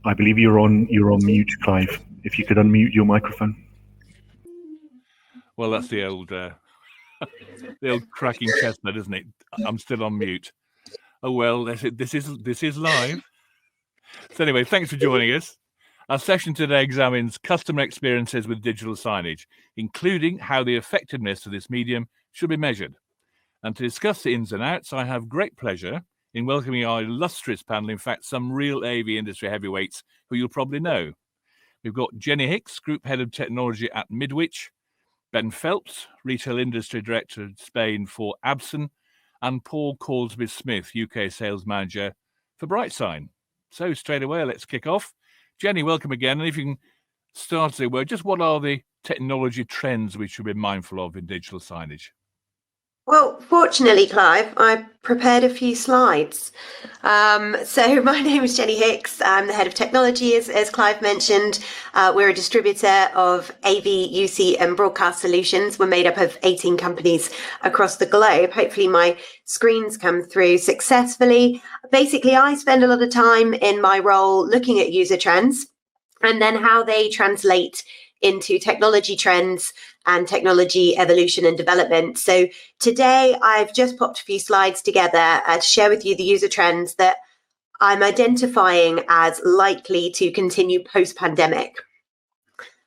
I believe you're on mute, Clive. If you could unmute your microphone. Well, that's the old cracking chestnut, isn't it? I'm still on mute. Oh well, this is live. So anyway, thanks for joining us. Our session today examines customer experiences with digital signage, including how the effectiveness of this medium should be measured. And to discuss the ins and outs, I have great pleasure in welcoming our illustrious panel, in fact, some real AV industry heavyweights who you'll probably know. We've got Jenny Hicks, Group Head of Technology at Midwich, Ben Phelps, Retail Industry Director of Spain for Absen, and Paul Corsbie-Smith, UK Sales Manager for BrightSign. So straight away, let's kick off. Jenny, welcome again. And if you can start, say, well, just what are the technology trends we should be mindful of in digital signage? Well, fortunately, Clive, I prepared a few slides. So my name is Jenny Hicks. I'm the head of technology, as Clive mentioned. We're a distributor of AV, UC and broadcast solutions. We're made up of 18 companies across the globe. Hopefully my screens come through successfully. Basically, I spend a lot of time in my role looking at user trends and then how they translate into technology trends and technology evolution and development. So today I've just popped a few slides together to share with you the user trends that I'm identifying as likely to continue post-pandemic.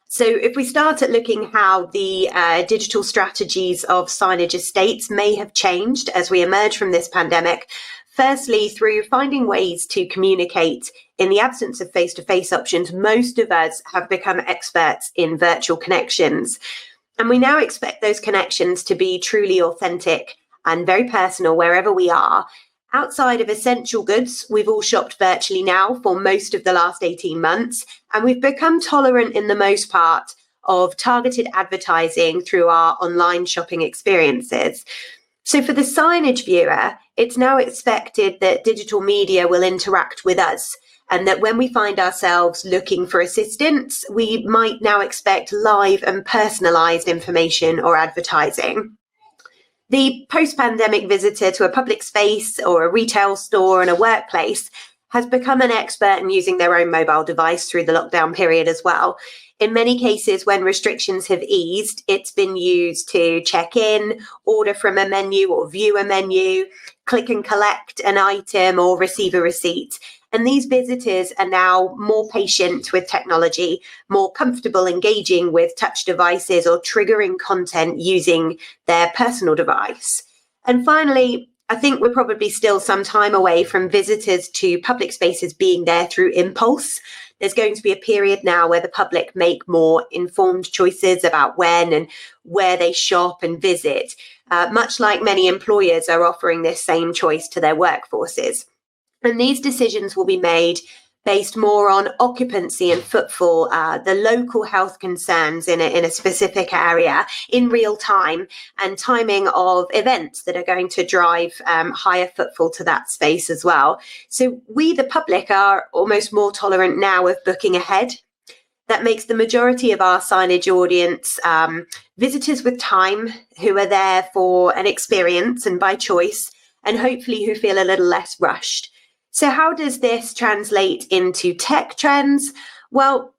So if we start at looking how the digital strategies of signage estates may have changed as we emerge from this pandemic, firstly, through finding ways to communicate in the absence of face-to-face options, most of us have become experts in virtual connections. And we now expect those connections to be truly authentic and very personal wherever we are. Outside of essential goods, we've all shopped virtually now for most of the last 18 months, and we've become tolerant in the most part of targeted advertising through our online shopping experiences. So for the signage viewer, it's now expected that digital media will interact with us, and that when we find ourselves looking for assistance, we might now expect live and personalized information or advertising. The post-pandemic visitor to a public space or a retail store and a workplace has become an expert in using their own mobile device through the lockdown period as well. In many cases, when restrictions have eased, it's been used to check in, order from a menu or view a menu, click and collect an item or receive a receipt. And these visitors are now more patient with technology, more comfortable engaging with touch devices or triggering content using their personal device. And finally, I think we're probably still some time away from visitors to public spaces being there through impulse. There's going to be a period now where the public make more informed choices about when and where they shop and visit, much like many employers are offering this same choice to their workforces. And these decisions will be made based more on occupancy and footfall, the local health concerns in a specific area in real time, and timing of events that are going to drive higher footfall to that space as well. So we, the public, are almost more tolerant now of booking ahead. That makes the majority of our signage audience visitors with time who are there for an experience and by choice, and hopefully who feel a little less rushed. So how does this translate into tech trends? Well,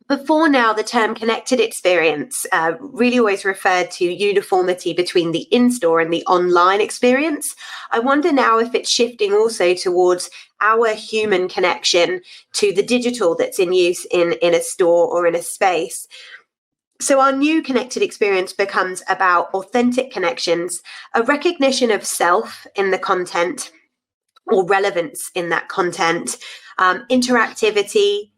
before now, the term connected experience really always referred to uniformity between the in-store and the online experience. I wonder now if it's shifting also towards our human connection to the digital that's in use in a store or in a space. So our new connected experience becomes about authentic connections, a recognition of self in the content, or relevance in that content, interactivity,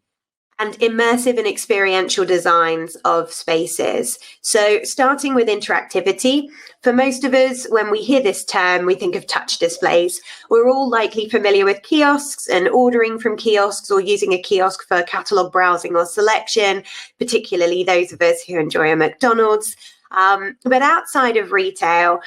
and immersive and experiential designs of spaces. So starting with interactivity, for most of us, when we hear this term, we think of touch displays. We're all likely familiar with kiosks and ordering from kiosks or using a kiosk for catalogue browsing or selection, particularly those of us who enjoy a McDonald's. But outside of retail,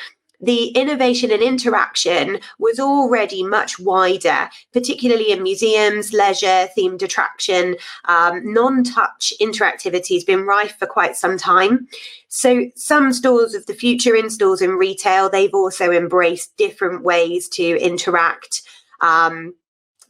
the innovation and interaction was already much wider, particularly in museums, leisure, themed attraction. Non-touch interactivity has been rife for quite some time. So some stores of the future, in stores in retail, they've also embraced different ways to interact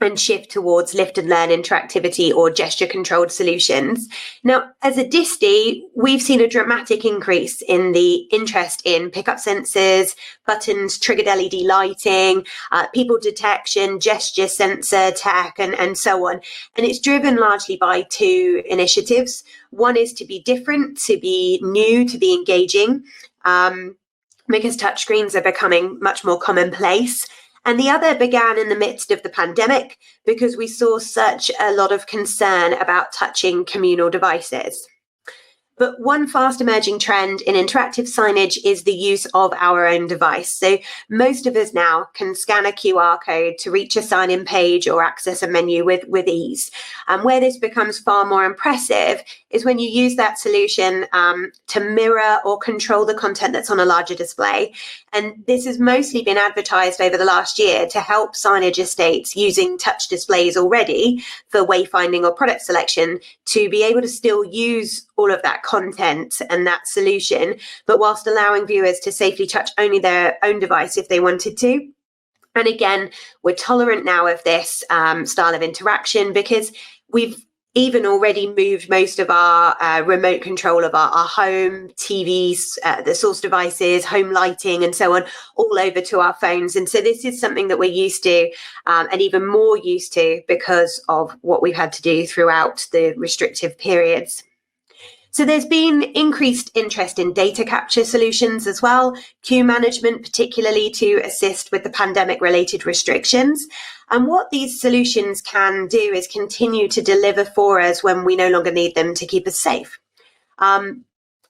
and shift towards lift and learn interactivity or gesture controlled solutions. Now, as a distie, we've seen a dramatic increase in the interest in pickup sensors, buttons, triggered LED lighting, people detection, gesture sensor tech, and so on. And it's driven largely by two initiatives. One is to be different, to be new, to be engaging, because touchscreens are becoming much more commonplace. And the other began in the midst of the pandemic because we saw such a lot of concern about touching communal devices. But one fast emerging trend in interactive signage is the use of our own device. So most of us now can scan a QR code to reach a sign-in page or access a menu with ease. And where this becomes far more impressive is when you use that solution to mirror or control the content that's on a larger display. And this has mostly been advertised over the last year to help signage estates using touch displays already for wayfinding or product selection to be able to still use all of that content and that solution, but whilst allowing viewers to safely touch only their own device if they wanted to. And again, we're tolerant now of this style of interaction because we've even already moved most of our remote control of our home TVs, the source devices, home lighting, and so on, all over to our phones. And so this is something that we're used to, and even more used to because of what we've had to do throughout the restrictive periods. So there's been increased interest in data capture solutions as well, queue management, particularly to assist with the pandemic-related restrictions. And what these solutions can do is continue to deliver for us when we no longer need them to keep us safe.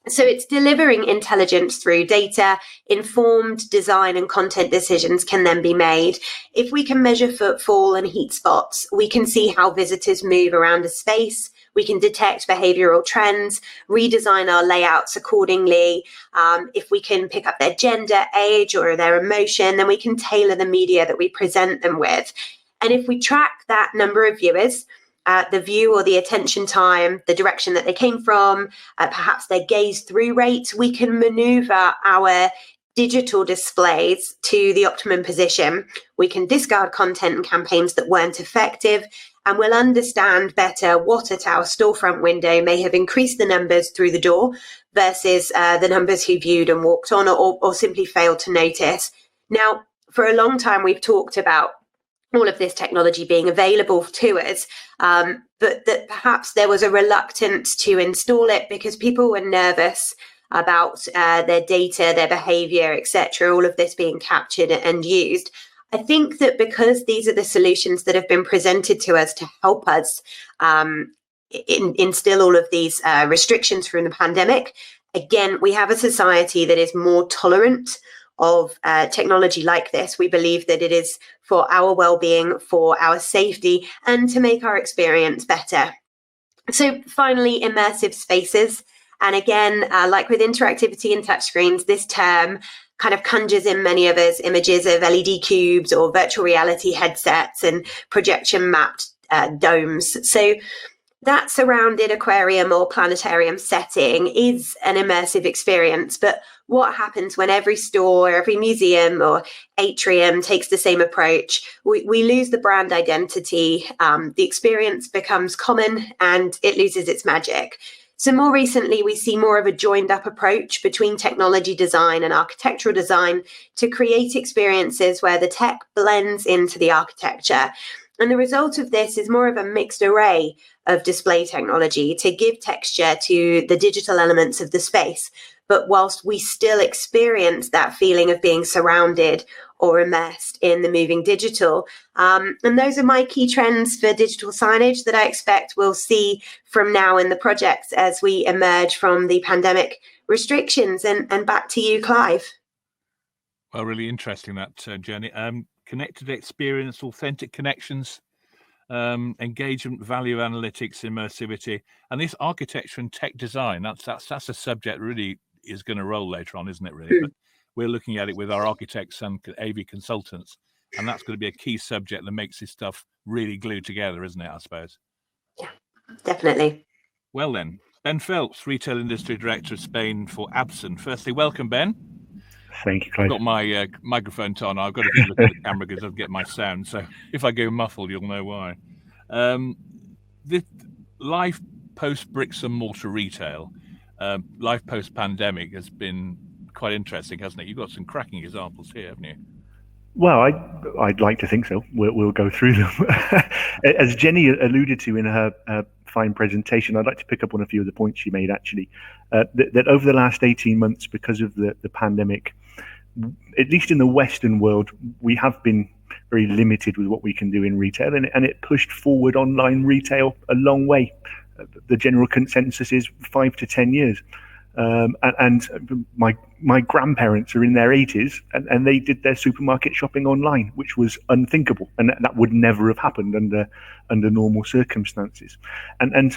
So it's delivering intelligence through data. Informed design and content decisions can then be made. If we can measure footfall and heat spots, we can see how visitors move around a space. We can detect behavioral trends, redesign our layouts accordingly. If we can pick up their gender, age, or their emotion, then we can tailor the media that we present them with. And if we track that number of viewers, the view or the attention time, the direction that they came from, perhaps their gaze through rate, we can maneuver our digital displays to the optimum position. We can discard content and campaigns that weren't effective, and we'll understand better what at our storefront window may have increased the numbers through the door versus the numbers who viewed and walked on or simply failed to notice. Now, for a long time, we've talked about all of this technology being available to us, but that perhaps there was a reluctance to install it because people were nervous about their data, their behavior, etc., all of this being captured and used. I think because these are the solutions that have been presented to us to help us instill all of these restrictions from the pandemic, again, we have a society that is more tolerant of technology like this. We believe that it is for our well-being, for our safety, and to make our experience better. So finally, immersive spaces. And again, like with interactivity and touchscreens, this term kind of conjures in many of us images of LED cubes or virtual reality headsets and projection mapped domes. So that surrounded aquarium or planetarium setting is an immersive experience. But what happens when every store, every museum or atrium takes the same approach? We lose the brand identity, the experience becomes common, and it loses its magic. So more recently, we see more of a joined up approach between technology design and architectural design to create experiences where the tech blends into the architecture. And the result of this is more of a mixed array of display technology to give texture to the digital elements of the space, but whilst we still experience that feeling of being surrounded or immersed in the moving digital. And those are my key trends for digital signage that I expect we'll see from now in the projects as we emerge from the pandemic restrictions. And back to you, Clive. Well, really interesting that, Jenny. Connected experience, authentic connections, engagement, value analytics, immersivity, and this architecture and tech design. That's a subject really is going to roll later on, isn't it? Really, but we're looking at it with our architects and AV consultants, and that's going to be a key subject that makes this stuff really glued together, isn't it? I suppose. Yeah, definitely. Well then, Ben Phelps, Retail Industry Director of Spain for Absen. Firstly, welcome, Ben. Thank you, I've Clive. got my microphone on. I've got to keep looking at the camera because I'll get my sound. So if I go muffled, you'll know why. This life post bricks and mortar retail, life post pandemic has been quite interesting, hasn't it? You've got some cracking examples here, haven't you? Well, I'd like to think so. We'll go through them. As Jenny alluded to in her fine presentation, I'd like to pick up on a few of the points she made, actually. That over the last 18 months, because of the pandemic, at least in the Western world, we have been very limited with what we can do in retail, and it pushed forward online retail a long way. The general consensus is 5 to 10 years. And my grandparents are in their 80s, and they did their supermarket shopping online, which was unthinkable, and that would never have happened under normal circumstances. And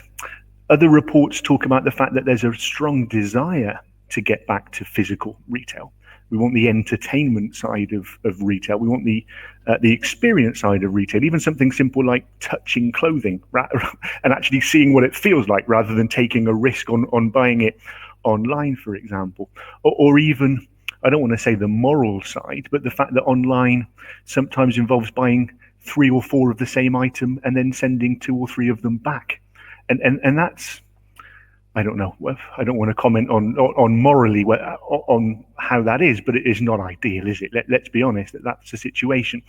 other reports talk about the fact that there's a strong desire to get back to physical retail. We want the entertainment side of retail. We want the experience side of retail, even something simple like touching clothing and actually seeing what it feels like, rather than taking a risk on buying it online, for example. Or even, I don't want to say the moral side, but the fact that online sometimes involves buying 3 or 4 of the same item and then sending 2 or 3 of them back. And that's, I don't know. I don't want to comment on morally on how that is, but it is not ideal, is it? Let's be honest, that's the situation.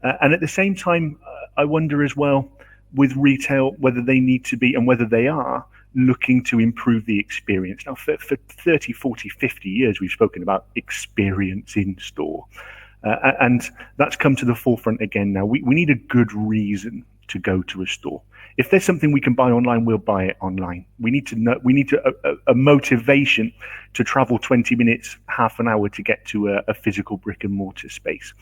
And at the same time, I wonder as well with retail whether they need to be, and whether they are, looking to improve the experience. Now, for 30, 40, 50 years, we've spoken about experience in store. And that's come to the forefront again now. We need a good reason to go to a store. If there's something we can buy online, we'll buy it online. We need to know. We need a motivation to travel 20 minutes, half an hour to get to a physical brick and mortar space.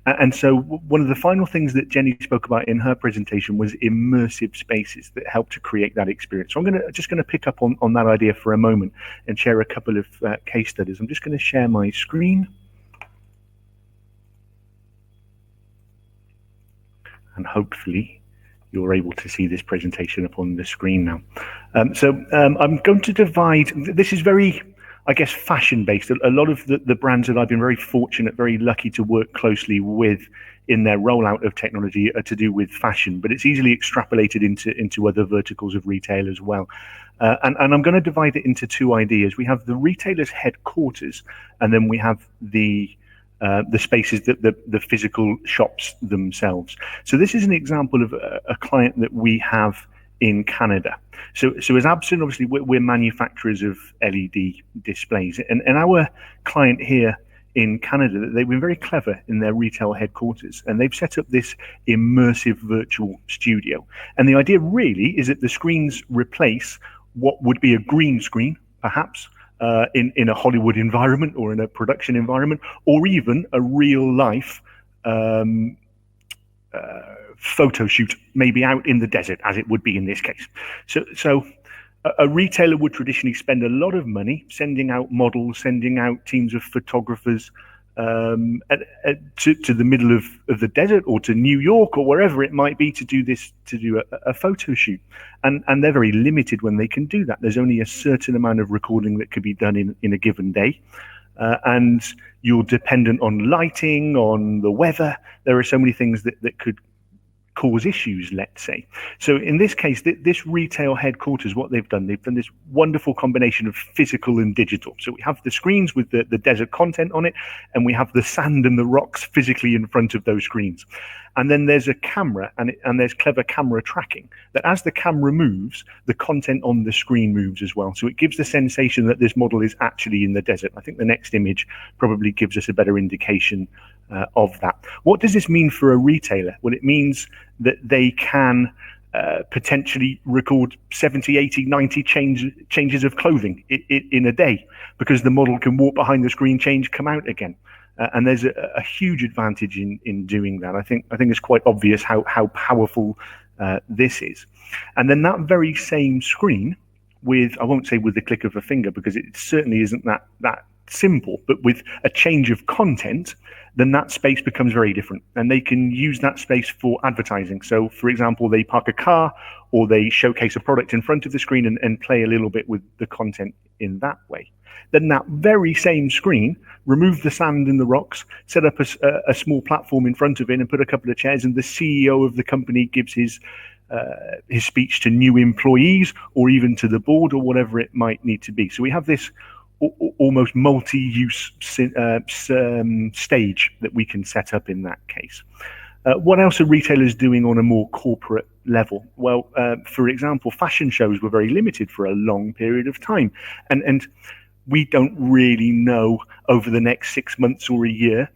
And so, one of the final things that Jenny spoke about in her presentation was immersive spaces that help to create that experience. So I'm just going to pick up on that idea for a moment and share a couple of case studies. I'm just going to share my screen. And hopefully you're able to see this presentation up on the screen now. I'm going to divide, this is very, I guess, fashion based. A lot of the brands that I've been very fortunate, very lucky to work closely with in their rollout of technology are to do with fashion, but it's easily extrapolated into other verticals of retail as well. And I'm going to divide it into 2 ideas. We have the retailer's headquarters, and then we have the spaces that the physical shops themselves. So this is an example of a client that we have in Canada. So as Absen, obviously we're manufacturers of LED displays, and our client here in Canada, they've been very clever in their retail headquarters, and they've set up this immersive virtual studio. And the idea really is that the screens replace what would be a green screen, perhaps, in a Hollywood environment or in a production environment, or even a real life photo shoot, maybe out in the desert, as it would be in this case. So a retailer would traditionally spend a lot of money sending out models, sending out teams of photographers to the middle of the desert, or to New York, or wherever it might be, to do a photo shoot. And they're very limited when they can do that. There's only a certain amount of recording that could be done in a given day. And you're dependent on lighting, on the weather. There are so many things that could cause issues, let's say. So in this case, this retail headquarters, what they've done this wonderful combination of physical and digital. So we have the screens with the desert content on it, and we have the sand and the rocks physically in front of those screens. And then there's a camera, and there's clever camera tracking, that as the camera moves, the content on the screen moves as well. So it gives the sensation that this model is actually in the desert. I think the next image probably gives us a better indication of that. What does this mean for a retailer? Well, it means that they can potentially record 70, 80, 90 changes of clothing in a day, because the model can walk behind the screen, change, come out again. And there's a huge advantage in doing that. I think it's quite obvious how powerful this is. And then that very same screen, with, I won't say with the click of a finger, because it certainly isn't that simple, but with a change of content, then that space becomes very different. And they can use that space for advertising. So, for example, they park a car or they showcase a product in front of the screen and play a little bit with the content in that way. Then that very same screen, remove the sand and the rocks, set up a small platform in front of it and put a couple of chairs, and the CEO of the company gives his speech to new employees or even to the board or whatever it might need to be. So we have this almost multi-use stage that we can set up in that case. What else are retailers doing on a more corporate level? Well, for example, fashion shows were very limited for a long period of time. And we don't really know over the next 6 months or a year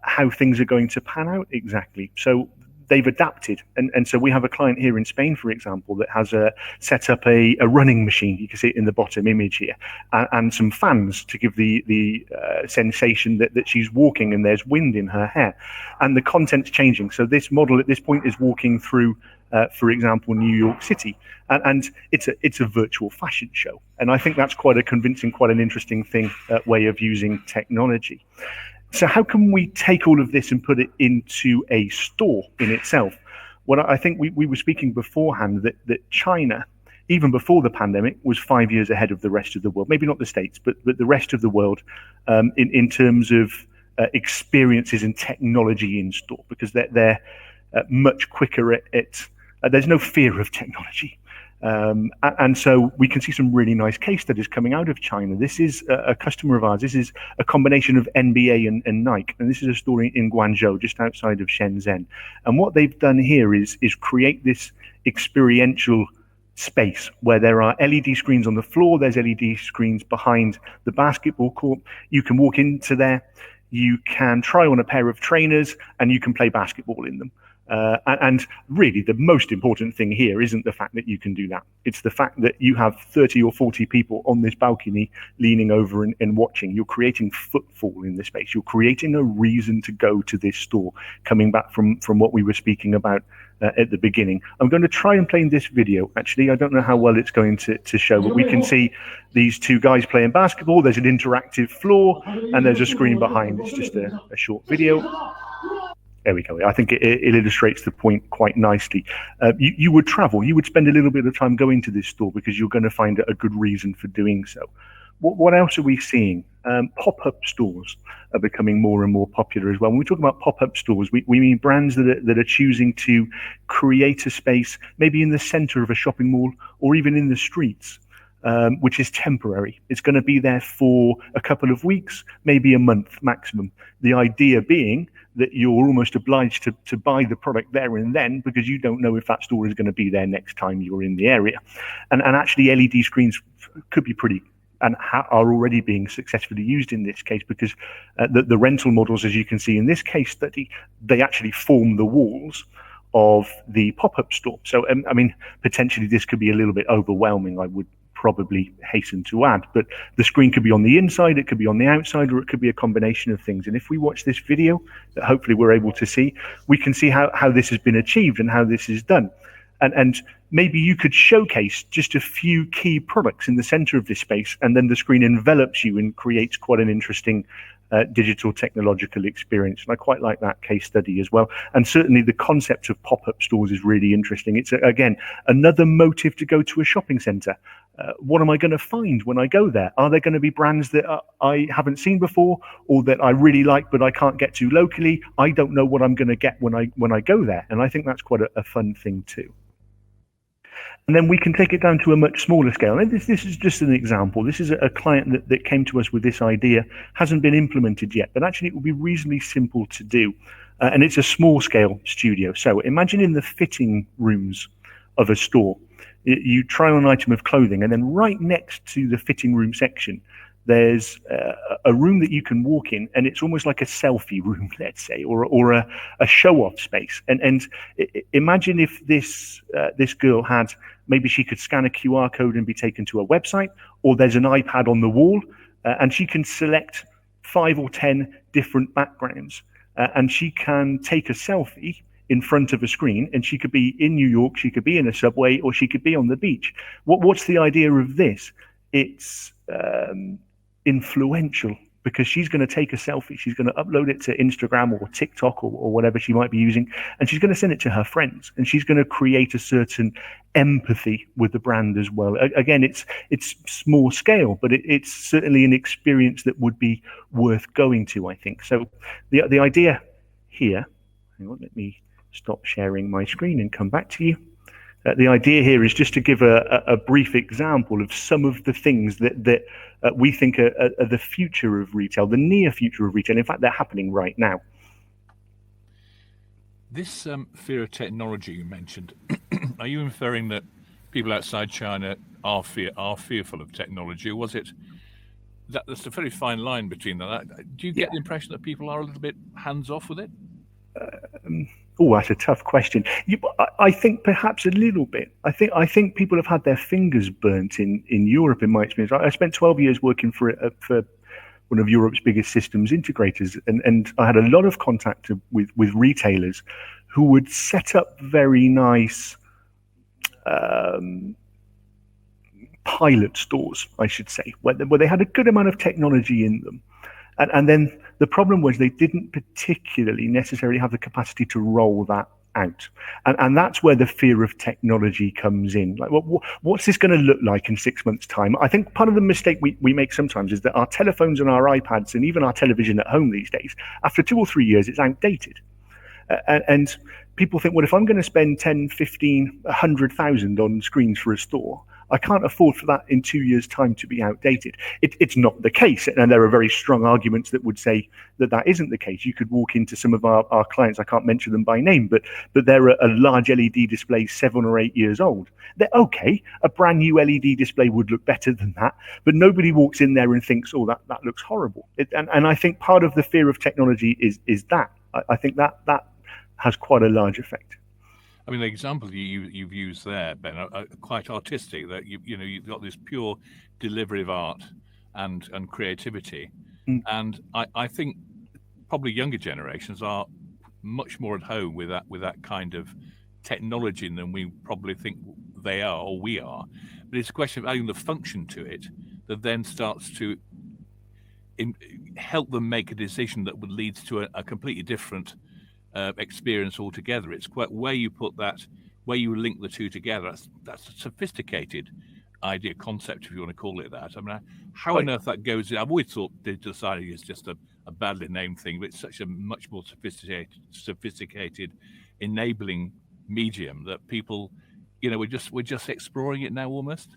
how things are going to pan out exactly. So they've adapted. And so we have a client here in Spain, for example, that has set up a running machine. You can see it in the bottom image here, and some fans to give the sensation that she's walking and there's wind in her hair. And the content's changing. So this model at this point is walking through, for example, New York City. And it's a virtual fashion show. And I think that's quite a convincing, quite an interesting way of using technology. So how can we take all of this and put it into a store in itself? Well, I think we were speaking beforehand that China, even before the pandemic, was 5 years ahead of the rest of the world. Maybe not the States, but the rest of the world in terms of experiences and technology in store, because they're much quicker at there's no fear of technology. And so we can see some really nice case studies coming out of China. This is a customer of ours. This is a combination of NBA and Nike. And this is a store in Guangzhou, just outside of Shenzhen. And what they've done here is create this experiential space where there are LED screens on the floor. There's LED screens behind the basketball court. You can walk into there. You can try on a pair of trainers and you can play basketball in them. And really, the most important thing here isn't the fact that you can do that. It's the fact that you have 30 or 40 people on this balcony leaning over and watching. You're creating footfall in the space. You're creating a reason to go to this store, coming back from what we were speaking about at the beginning. I'm going to try and play in this video. Actually, I don't know how well it's going to show, but we can see these two guys playing basketball. There's an interactive floor and there's a screen behind. It's just a short video. There we go. I think it illustrates the point quite nicely. You would travel. You would spend a little bit of time going to this store because you're going to find a good reason for doing so. What else are we seeing? Pop-up stores are becoming more and more popular as well. When we talk about pop-up stores, we mean brands that are choosing to create a space, maybe in the center of a shopping mall or even in the streets, which is temporary. It's going to be there for a couple of weeks, maybe a month maximum. The idea being that you're almost obliged to buy the product there and then because you don't know if that store is going to be there next time you're in the area. And actually LED screens could be pretty and are already being successfully used in this case because the rental models, as you can see in this case study, they actually form the walls of the pop-up store. So, I mean, potentially this could be a little bit overwhelming, I would probably hasten to add, but the screen could be on the inside, it could be on the outside, or it could be a combination of things. And if we watch this video that hopefully we're able to see, we can see how this has been achieved and how this is done. And maybe you could showcase just a few key products in the center of this space, and then the screen envelops you and creates quite an interesting digital technological experience. And I quite like that case study as well. And certainly the concept of pop-up stores is really interesting. It's, again, another motive to go to a shopping center. What am I going to find when I go there? Are there going to be brands that I haven't seen before or that I really like but I can't get to locally? I don't know what I'm going to get when I go there. And I think that's quite a fun thing too. And then we can take it down to a much smaller scale. And this is just an example. This is a client that came to us with this idea, hasn't been implemented yet, but actually it will be reasonably simple to do. And it's a small scale studio. So imagine in the fitting rooms of a store, you try on an item of clothing, and then right next to the fitting room section, there's a room that you can walk in, and it's almost like a selfie room, let's say, or a show-off space. And imagine if this girl had, maybe she could scan a QR code and be taken to a website, or there's an iPad on the wall, and she can select 5 or 10 different backgrounds, and she can take a selfie in front of a screen, and she could be in New York, she could be in a subway, or she could be on the beach. What's the idea of this? It's influential because she's going to take a selfie, she's going to upload it to Instagram or TikTok or whatever she might be using, and she's going to send it to her friends, and she's going to create a certain empathy with the brand as well. Again, it's small scale, but it's certainly an experience that would be worth going to, I think. So the idea here, hang on, let me stop sharing my screen and come back to you. The idea here is just to give a brief example of some of the things that we think are the future of retail, the near future of retail. In fact, they're happening right now. This fear of technology you mentioned, are you inferring that people outside China are fearful of technology, or was it that's a very fine line between that? Do you get the impression that people are a little bit hands-off with it? Oh, that's a tough question. I think perhaps a little bit. I think people have had their fingers burnt in Europe, in my experience. I spent 12 years working for one of Europe's biggest systems integrators, and I had a lot of contact with retailers who would set up very nice pilot stores, I should say, where they had a good amount of technology in them. And then the problem was they didn't particularly necessarily have the capacity to roll that out. And that's where the fear of technology comes in. Like, what's this going to look like in 6 months' time? I think part of the mistake we make sometimes is that our telephones and our iPads and even our television at home these days, after 2 or 3 years, it's outdated. And people think, well, if I'm going to spend 10, 15, 100,000 on screens for a store, I can't afford for that in 2 years' time to be outdated. It's not the case. And there are very strong arguments that would say that isn't the case. You could walk into some of our clients, I can't mention them by name, but they're a large LED display 7 or 8 years old. They're okay. A brand new LED display would look better than that, but nobody walks in there and thinks, oh, that looks horrible. And I think part of the fear of technology is that. I think that has quite a large effect. I mean, the example you've used there, Ben, are quite artistic. That you've got this pure delivery of art and creativity, and I think probably younger generations are much more at home with that kind of technology than we probably think they are or we are. But it's a question of adding the function to it that then starts to help them make a decision that would lead to a completely different experience altogether. It's quite where you put that, where you link the two together. That's a sophisticated idea, concept, if you want to call it that. I mean, how on earth that goes in? I've always thought digital signage is just a badly named thing, but it's such a much more sophisticated enabling medium that people, we're just exploring it now almost.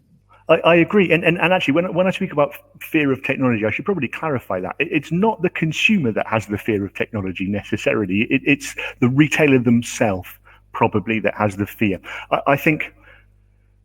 I agree. And actually, when I speak about fear of technology, I should probably clarify that. It's not the consumer that has the fear of technology necessarily. It's the retailer themselves probably that has the fear. I think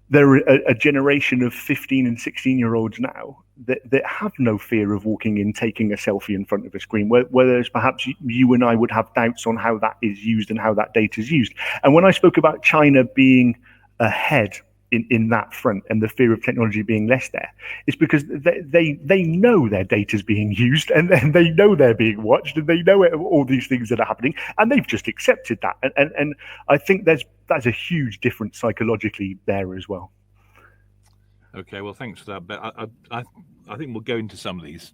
there are a generation of 15 and 16-year-olds now that have no fear of walking in, taking a selfie in front of a screen, whereas perhaps you and I would have doubts on how that is used and how that data is used. And when I spoke about China being ahead in that front and the fear of technology being less there, it's because they know their data is being used, and then they know they're being watched, and they know all these things that are happening, and they've just accepted that. And I think that's a huge difference psychologically there as well. Okay, well, thanks for that. But I think we'll go into some of these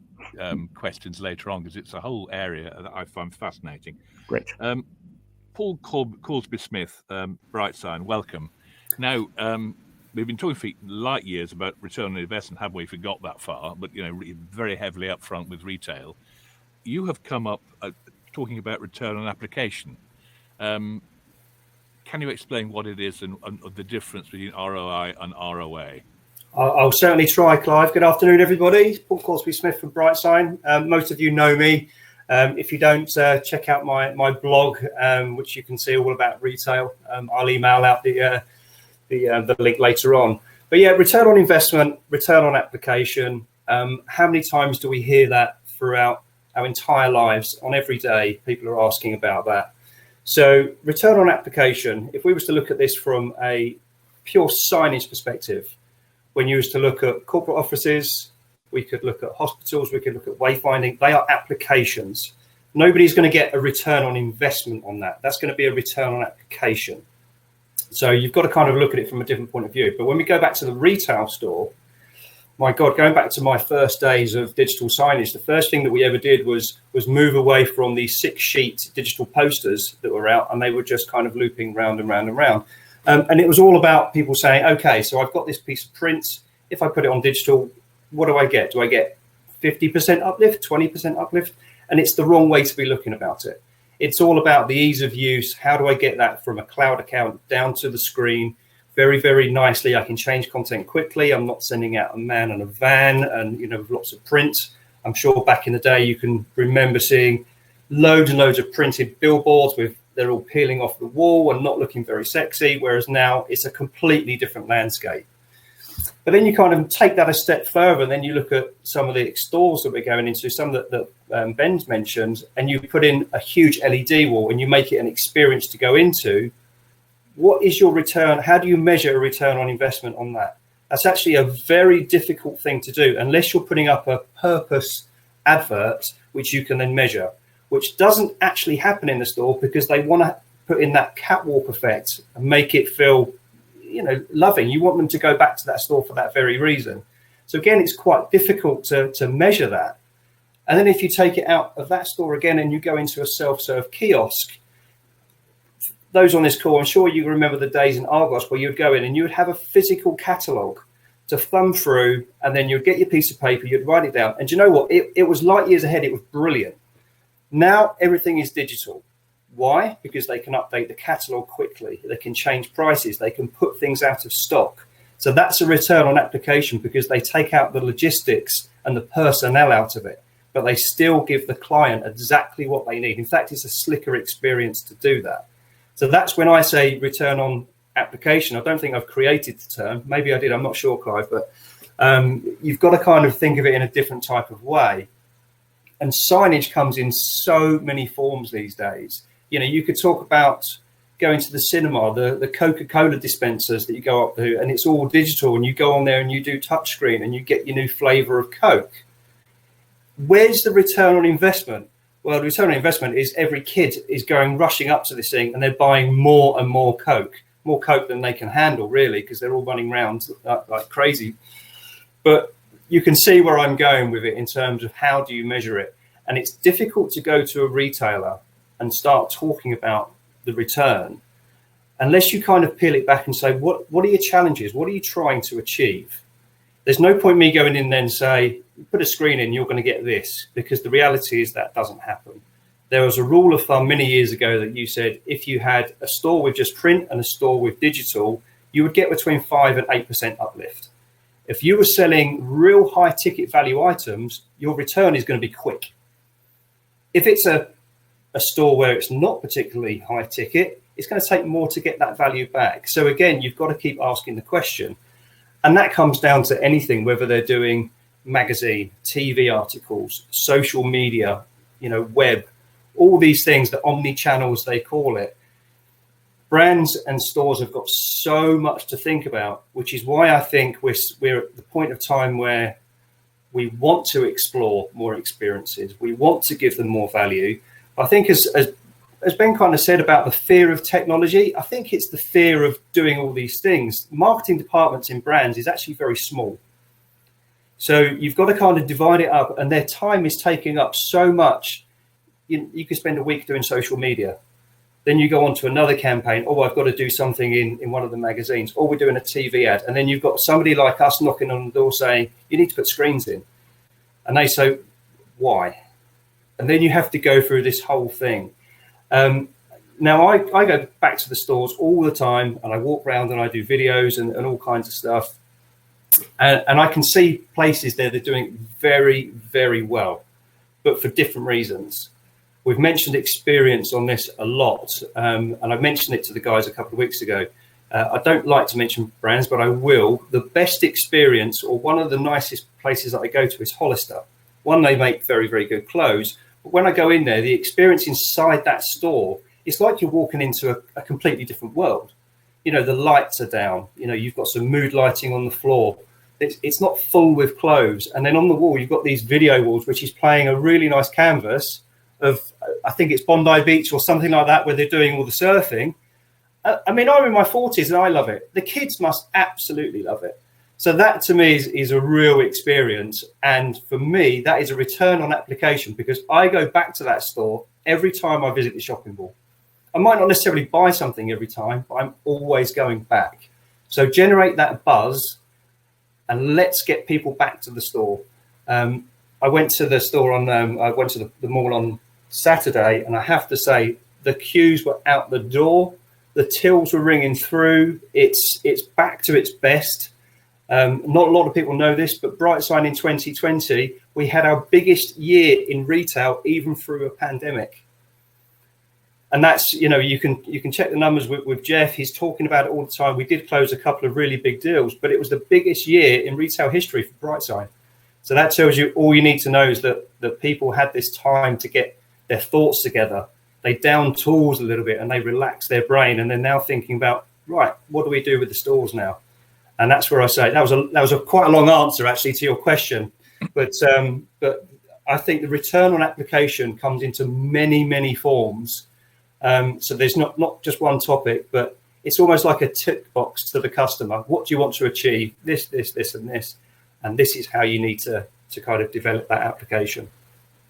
questions later on, because it's a whole area that I find fascinating. Great. Paul Corsbie-Smith, BrightSign, welcome. Now, we've been talking for light years about return on investment, haven't we? If we got that far, but very heavily up front with retail. You have come up talking about return on application. Can you explain what it is and the difference between ROI and ROA? I'll certainly try, Clive. Good afternoon, everybody. Paul Corsbie-Smith from BrightSign. Most of you know me. If you don't, check out my blog, which you can see all about retail. I'll email out the link later on. But yeah, return on investment, return on application. How many times do we hear that throughout our entire lives? On every day, people are asking about that. So return on application, if we was to look at this from a pure signage perspective, when you was to look at corporate offices, we could look at hospitals, we could look at wayfinding, they are applications. Nobody's going to get a return on investment on that. That's going to be a return on application. So you've got to kind of look at it from a different point of view. But when we go back to the retail store, my God, going back to my first days of digital signage, the first thing that we ever did was move away from these 6-sheet digital posters that were out, and they were just kind of looping round and round and round. And it was all about people saying, okay, so I've got this piece of print. If I put it on digital, what do I get? Do I get 50% uplift, 20% uplift? And it's the wrong way to be looking about it. It's all about the ease of use. How do I get that from a cloud account down to the screen? Very, very nicely. I can change content quickly. I'm not sending out a man and a van and, with lots of print. I'm sure back in the day, you can remember seeing loads and loads of printed billboards with they're all peeling off the wall and not looking very sexy. Whereas now it's a completely different landscape. But then you kind of take that a step further, and then you look at some of the stores that we're going into, some that Ben's mentioned, and you put in a huge LED wall and you make it an experience to go into. What is your return? How do you measure a return on investment on that? That's actually a very difficult thing to do unless you're putting up a purpose advert, which you can then measure, which doesn't actually happen in the store because they want to put in that catwalk effect and make it feel loving. You want them to go back to that store for that very reason. So again, it's quite difficult to measure that. And then if you take it out of that store again and you go into a self-serve kiosk, those on this call, I'm sure you remember the days in Argos where you'd go in and you would have a physical catalogue to thumb through, and then you'd get your piece of paper, you'd write it down. And you know what? It was light years ahead. It was brilliant. Now everything is digital. Why? Because they can update the catalogue quickly. They can change prices. They can put things out of stock. So that's a return on application because they take out the logistics and the personnel out of it, but they still give the client exactly what they need. In fact, it's a slicker experience to do that. So that's when I say return on application. I don't think I've created the term. Maybe I did. I'm not sure, Clive, but you've got to kind of think of it in a different type of way. And signage comes in so many forms these days. You could talk about going to the cinema, the Coca-Cola dispensers that you go up to, and it's all digital, and you go on there and you do touchscreen and you get your new flavor of Coke. Where's the return on investment? Well, the return on investment is every kid is rushing up to this thing and they're buying more and more Coke than they can handle, really, because they're all running around like crazy. But you can see where I'm going with it in terms of how do you measure it. And it's difficult to go to a retailer and start talking about the return unless you kind of peel it back and say, what are your challenges? What are you trying to achieve? There's no point me going in there and say, put a screen in, you're going to get this, because the reality is that doesn't happen. There was a rule of thumb many years ago that you said if you had a store with just print and a store with digital, you would get between 5 and 8% uplift. If you were selling real high ticket value items, your return is going to be quick. If it's a store where it's not particularly high ticket, it's going to take more to get that value back. So again, you've got to keep asking the question. And that comes down to anything, whether they're doing magazine, TV articles, social media, web, all these things, the omni-channels they call it. Brands and stores have got so much to think about, which is why I think we're at the point of time where we want to explore more experiences. We want to give them more value. I think as Ben kind of said about the fear of technology, I think it's the fear of doing all these things. Marketing departments in brands is actually very small. So you've got to kind of divide it up, and their time is taking up so much. You could spend a week doing social media. Then you go on to another campaign. Oh, I've got to do something in one of the magazines. Or we're doing a TV ad. And then you've got somebody like us knocking on the door saying, you need to put screens in. And they say, why? And then you have to go through this whole thing. Now, I go back to the stores all the time, and I walk around and I do videos and all kinds of stuff. And I can see places there they're doing very, very well, but for different reasons. We've mentioned experience on this a lot, and I mentioned it to the guys a couple of weeks ago. I don't like to mention brands, but I will. The best experience, or one of the nicest places that I go to, is Hollister. One, they make very, very good clothes. But when I go in there, the experience inside that store, it's like you're walking into a completely different world. The lights are down. You've got some mood lighting on the floor. It's not full with clothes. And then on the wall, you've got these video walls, which is playing a really nice canvas of, I think it's Bondi Beach or something like that, where they're doing all the surfing. I'm in my 40s and I love it. The kids must absolutely love it. So that to me is a real experience. And for me, that is a return on application, because I go back to that store every time I visit the shopping mall. I might not necessarily buy something every time, but I'm always going back. So generate that buzz and let's get people back to the store. I went to the store I went to the mall on Saturday, and I have to say the queues were out the door. The tills were ringing through. It's back to its best. Not a lot of people know this, but BrightSign in 2020, we had our biggest year in retail, even through a pandemic. And that's, you can check the numbers with Jeff. He's talking about it all the time. We did close a couple of really big deals, but it was the biggest year in retail history for BrightSign. So that tells you all you need to know is that people had this time to get their thoughts together. They down tools a little bit and they relax their brain, and they're now thinking about, right, what do we do with the stores now? And that's where I say that was a quite a long answer actually to your question, but I think the return on application comes into many forms. So there's not just one topic, but it's almost like a tick box to the customer. What do you want to achieve? This, and this, and this is how you need to kind of develop that application.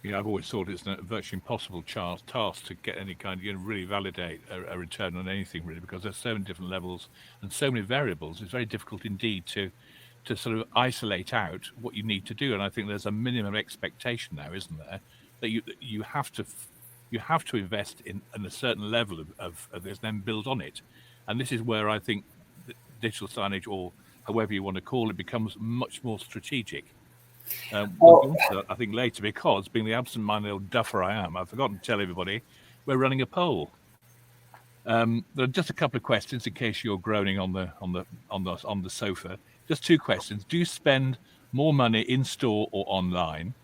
Yeah, I've always thought it's a virtually impossible task to get any kind of, really validate a return on anything, really, because there's so many different levels and so many variables. It's very difficult indeed to sort of isolate out what you need to do. And I think there's a minimum expectation now, isn't there, that you have to invest in a certain level of this, then build on it. And this is where I think digital signage, or however you want to call it, becomes much more strategic. I think later, because being the absent-minded old duffer I am, I've forgotten to tell everybody we're running a poll. There are just a couple of questions in case you're groaning on the sofa. Just two questions: do you spend more money in store or online?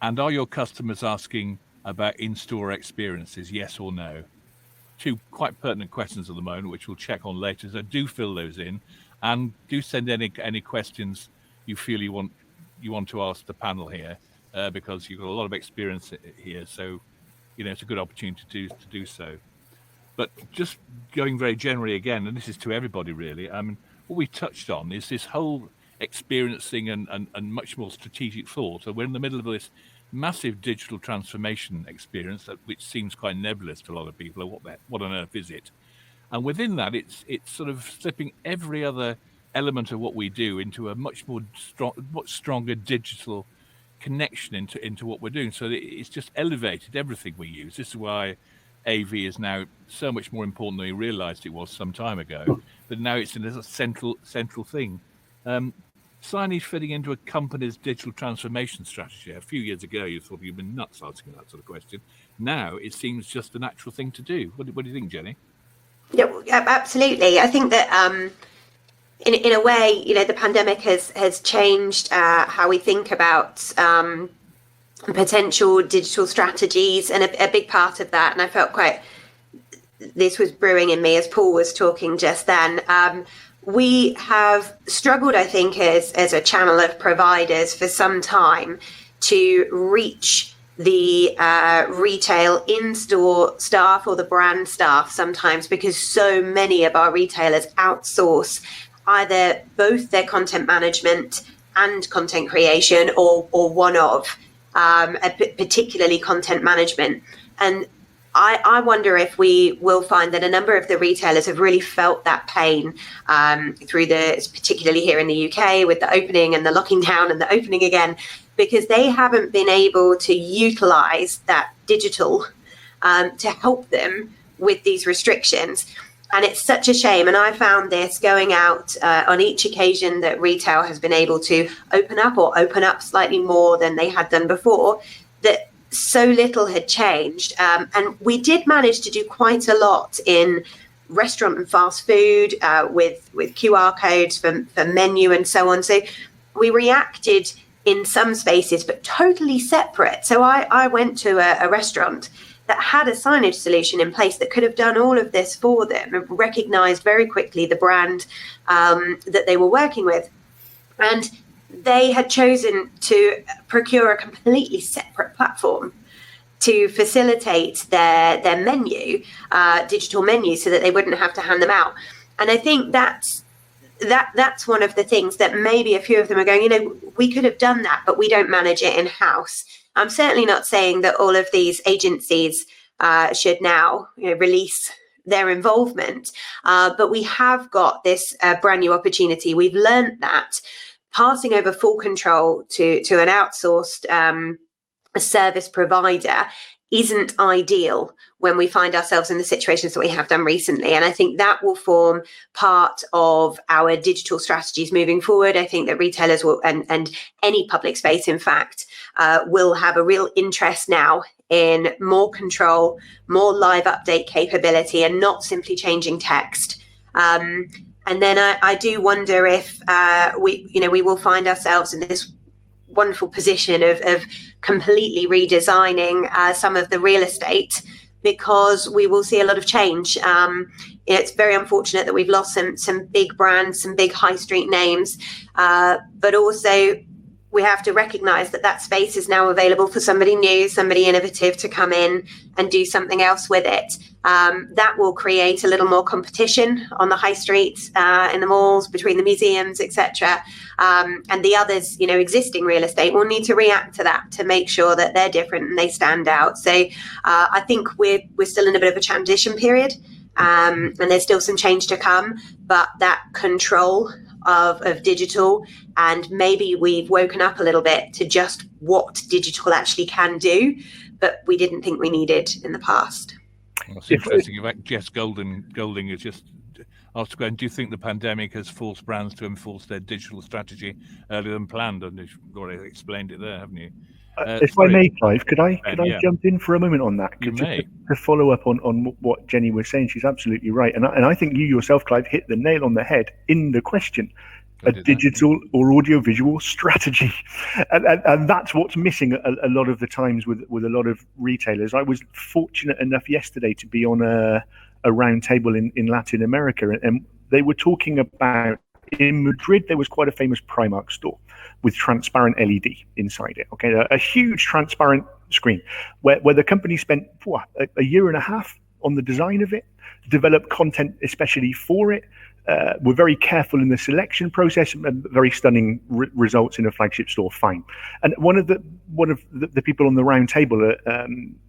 And are your customers asking about in-store experiences? Yes or no? Two quite pertinent questions at the moment, which we'll check on later. So do fill those in, and do send any questions you feel you want to ask the panel here, because you've got a lot of experience here, so it's a good opportunity to do so. But just going very generally again, and this is to everybody really, what we touched on is this whole experiencing and much more strategic thought. So we're in the middle of this massive digital transformation experience, which seems quite nebulous to a lot of people. What on earth is it? And within that, it's sort of slipping every other element of what we do into a much stronger digital connection into what we're doing. So it's just elevated everything we use. This is why AV is now so much more important than we realized it was some time ago. But now it's a central thing. Signage fitting into a company's digital transformation strategy. A few years ago, you thought you'd been nuts asking that sort of question. Now it seems just a natural thing to do. What do you think, Jenny? Yeah, absolutely. I think that in a way, the pandemic has changed how we think about potential digital strategies, and a big part of that, and I felt this was brewing in me as Paul was talking just then. We have struggled, I think, as a channel of providers for some time to reach the retail in-store staff or the brand staff sometimes, because so many of our retailers outsource either both their content management and content creation, or one of, particularly content management. And I wonder if we will find that a number of the retailers have really felt that pain particularly here in the UK, with the opening and the locking down and the opening again, because they haven't been able to utilize that digital to help them with these restrictions. And it's such a shame. And I found this going out on each occasion that retail has been able to open up slightly more than they had done before, that so little had changed. And we did manage to do quite a lot in restaurant and fast food with QR codes for menu and so on. So we reacted in some spaces, but totally separate. So I went to a restaurant that had a signage solution in place that could have done all of this for them, and recognized very quickly the brand that they were working with. And they had chosen to procure a completely separate platform to facilitate their menu, digital menu, so that they wouldn't have to hand them out. And I think that's that's one of the things that maybe a few of them are going, we could have done that, but we don't manage it in-house. I'm certainly not saying that all of these agencies should now release their involvement, but we have got this brand new opportunity. We've learned that passing over full control to an outsourced service provider isn't ideal when we find ourselves in the situations that we have done recently. And I think that will form part of our digital strategies moving forward. I think that retailers will, and any public space, in fact, will have a real interest now in more control, more live update capability, and not simply changing text. And then I do wonder if we will find ourselves in this wonderful position of completely redesigning some of the real estate, because we will see a lot of change. It's very unfortunate that we've lost some big brands, some big high street names, but also we have to recognise that space is now available for somebody new, somebody innovative to come in and do something else with it. That will create a little more competition on the high streets, in the malls, between the museums, etc. And the others, existing real estate will need to react to that to make sure that they're different and they stand out. So I think we're still in a bit of a transition period, and there's still some change to come, but that control of digital, and maybe we've woken up a little bit to just what digital actually can do, but we didn't think we needed in the past. Well, it's interesting. In fact, Jess Golding is just asked, do you think the pandemic has forced brands to enforce their digital strategy earlier than planned? And you've already explained it there, haven't you? If I may, Clive, could I jump in for a moment on that? You may. To follow up on what Jenny was saying. She's absolutely right. And I think you yourself, Clive, hit the nail on the head in the question. A digital or audiovisual strategy. And that's what's missing a lot of the times with a lot of retailers. I was fortunate enough yesterday to be on a round table in Latin America, and they were talking about, in Madrid, there was quite a famous Primark store with transparent LED inside it. Okay, a huge transparent screen where the company spent a year and a half on the design of it, developed content especially for it. We're very careful in the selection process, and very stunning results in a flagship store. Fine. And one of the people on the round table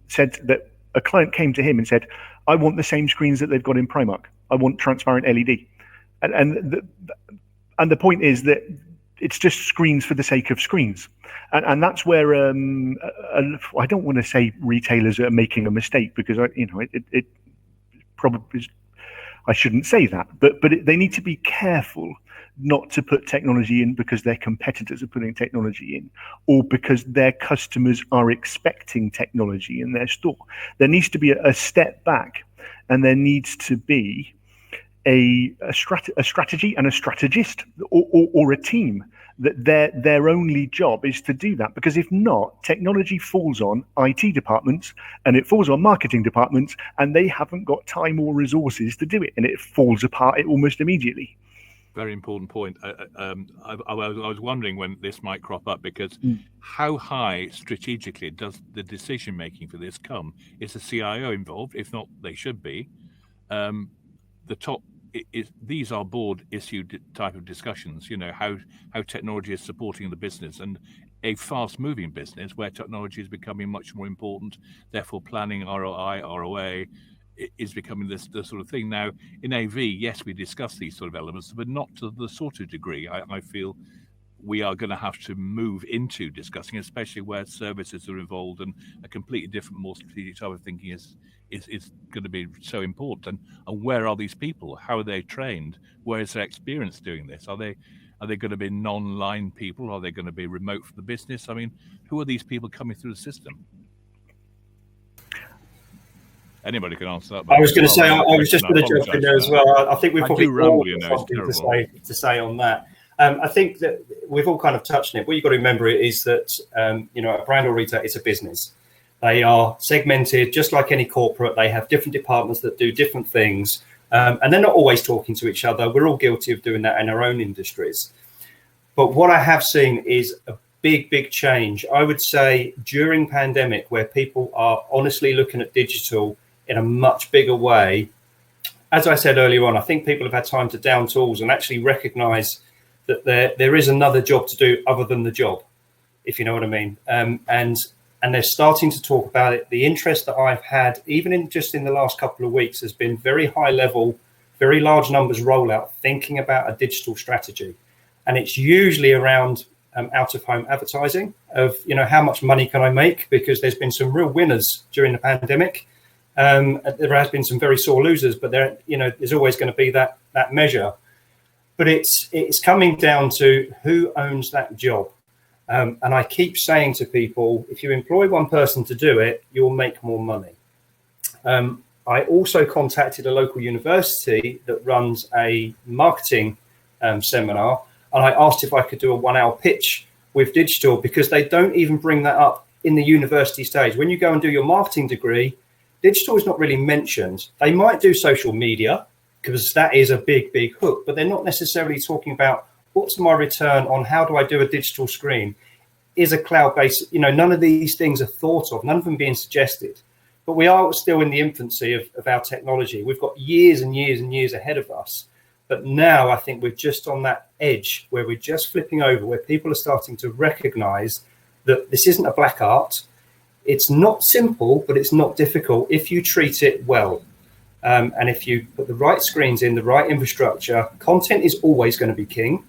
said that a client came to him and said, "I want the same screens that they've got in Primark. I want transparent LED." And the point is that it's just screens for the sake of screens, and that's where I don't want to say retailers are making a mistake, because it probably is, I shouldn't say that, but they need to be careful not to put technology in because their competitors are putting technology in, or because their customers are expecting technology in their store. There needs to be a step back, and there needs to be a strategy and a strategist or a team that their only job is to do that. Because if not, technology falls on IT departments and it falls on marketing departments, and they haven't got time or resources to do it, and it falls apart almost immediately. Very important point. I was wondering when this might crop up, because how high strategically does the decision making for this come? Is the CIO involved? If not, they should be. The top these are board issue type of discussions, how technology is supporting the business, and a fast moving business where technology is becoming much more important, therefore planning ROI, ROA is becoming the sort of thing. Now in AV, yes, we discuss these sort of elements, but not to the sort of degree I feel we are going to have to move into discussing, especially where services are involved, and a completely different, more strategic type of thinking is going to be so important. And where are these people? How are they trained? Where is their experience doing this? Are they going to be non-line people? Are they going to be remote from the business? I mean, who are these people coming through the system? Anybody can answer that. I was going to say, I was just going to jump in there as well. I think we've probably all got something to say on that. I think that we've all kind of touched on it. What you've got to remember is that, a brand or retail is a business. They are segmented just like any corporate. They have different departments that do different things, and they're not always talking to each other. We're all guilty of doing that in our own industries. But what I have seen is a big change. I would say during pandemic, where people are honestly looking at digital in a much bigger way, as I said earlier on, I think people have had time to down tools and actually recognise that there is another job to do other than the job, if you know what I mean. And they're starting to talk about it. The interest that I've had, even in the last couple of weeks, has been very high level, very large numbers rollout, thinking about a digital strategy. And it's usually around out of home advertising of, how much money can I make? Because there's been some real winners during the pandemic. There has been some very sore losers, but there's always going to be that measure. But it's coming down to who owns that job. And I keep saying to people, if you employ one person to do it, you'll make more money. I also contacted a local university that runs a marketing seminar, and I asked if I could do a 1-hour pitch with digital, because they don't even bring that up in the university stage. When you go and do your marketing degree, digital is not really mentioned. They might do social media, because that is a big, big hook, but they're not necessarily talking about what's my return on how do I do a digital screen? Is a cloud-based, none of these things are thought of, none of them being suggested. But we are still in the infancy of our technology. We've got years and years and years ahead of us. But now I think we're just on that edge where we're just flipping over, where people are starting to recognize that this isn't a black art. It's not simple, but it's not difficult if you treat it well. And if you put the right screens in, the right infrastructure, content is always going to be king.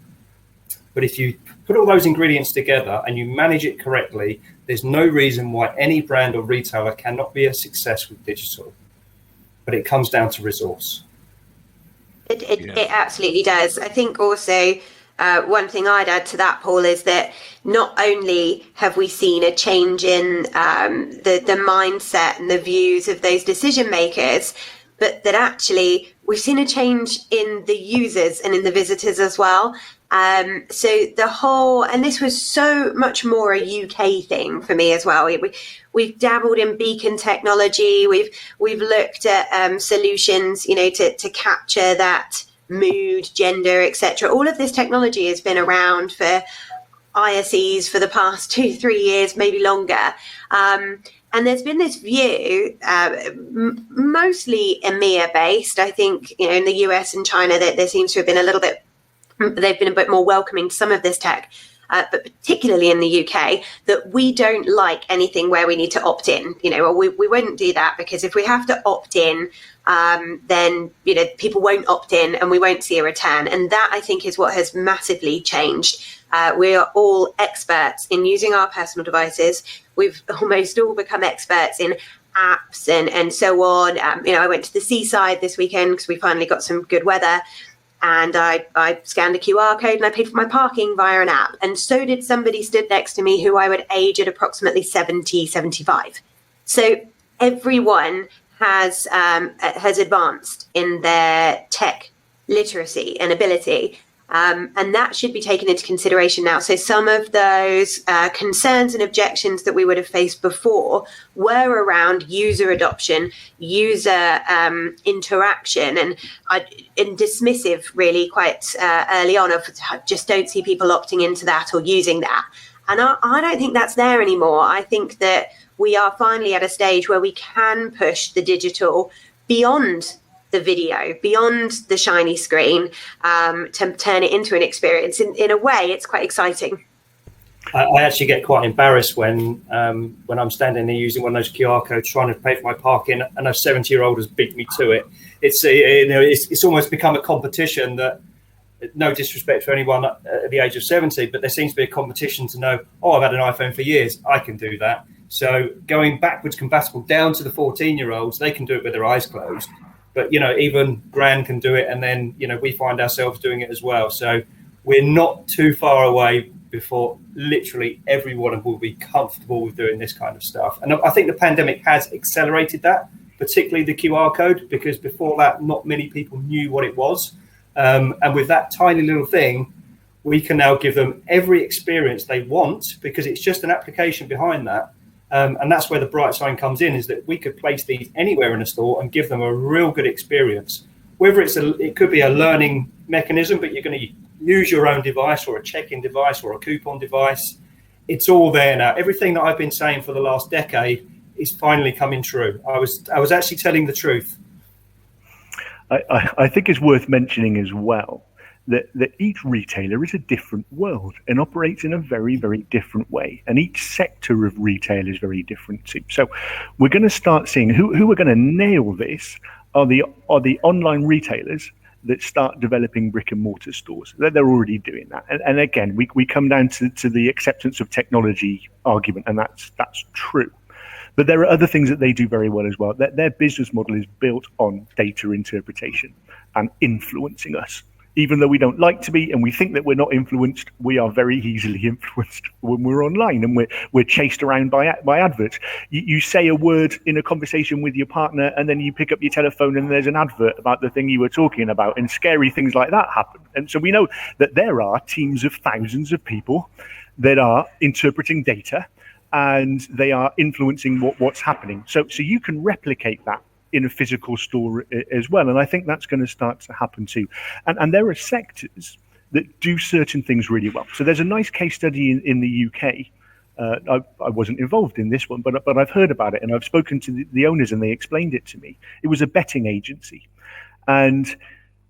But if you put all those ingredients together and you manage it correctly, there's no reason why any brand or retailer cannot be a success with digital. But it comes down to resource. It absolutely does. I think also one thing I'd add to that, Paul, is that not only have we seen a change in the mindset and the views of those decision makers, but that actually we've seen a change in the users and in the visitors as well. So the whole, and this was so much more a UK thing for me as well. We've dabbled in beacon technology. We've looked at solutions, to capture that mood, gender, etc. All of this technology has been around for ISEs for the past 2-3 years, maybe longer. And there's been this view, mostly EMEA based. I think, in the US and China, that there seems to have been they've been a bit more welcoming to some of this tech, but particularly in the UK, that we don't like anything where we need to opt in. We wouldn't do that, because if we have to opt in, then people won't opt in and we won't see a return. And that, I think, is what has massively changed. We are all experts in using our personal devices. We've almost all become experts in apps and so on. I went to the seaside this weekend because we finally got some good weather. And I scanned a QR code and I paid for my parking via an app. And so did somebody stood next to me who I would age at approximately 70, 75. So everyone has advanced in their tech literacy and ability. And that should be taken into consideration now. So some of those concerns and objections that we would have faced before were around user adoption, user interaction, and dismissive really quite early on of just don't see people opting into that or using that. And I don't think that's there anymore. I think that we are finally at a stage where we can push the digital beyond the video, beyond the shiny screen, to turn it into an experience. In a way, it's quite exciting. I actually get quite embarrassed when I'm standing there using one of those QR codes trying to pay for my parking, and a 70-year-old has beat me to it. It's almost become a competition that, no disrespect to anyone at the age of 70, but there seems to be a competition to know, I've had an iPhone for years, I can do that. So going backwards compatible down to the 14-year-olds, they can do it with their eyes closed. But, even Gran can do it. And then, we find ourselves doing it as well. So we're not too far away before literally everyone will be comfortable with doing this kind of stuff. And I think the pandemic has accelerated that, particularly the QR code, because before that, not many people knew what it was. And with that tiny little thing, we can now give them every experience they want, because it's just an application behind that. And that's where the BrightSign comes in, is that we could place these anywhere in a store and give them a real good experience. Whether it could be a learning mechanism, but you're going to use your own device or a check-in device or a coupon device. It's all there now. Everything that I've been saying for the last decade is finally coming true. I was actually telling the truth. I think it's worth mentioning as well that each retailer is a different world and operates in a very, very different way. And each sector of retail is very different too. So we're going to start seeing who are going to nail this are the online retailers that start developing brick and mortar stores. They're already doing that. And again, we come down to the acceptance of technology argument, and that's true. But there are other things that they do very well as well. Their business model is built on data interpretation and influencing us. Even though we don't like to be, and we think that we're not influenced, we are very easily influenced when we're online and we're chased around by adverts. You say a word in a conversation with your partner, and then you pick up your telephone and there's an advert about the thing you were talking about, and scary things like that happen. And so we know that there are teams of thousands of people that are interpreting data, and they are influencing what's happening. So you can replicate that in a physical store as well. And I think that's going to start to happen too. And there are sectors that do certain things really well. So there's a nice case study in the UK. I wasn't involved in this one, but I've heard about it, and I've spoken to the owners, and they explained it to me. It was a betting agency. And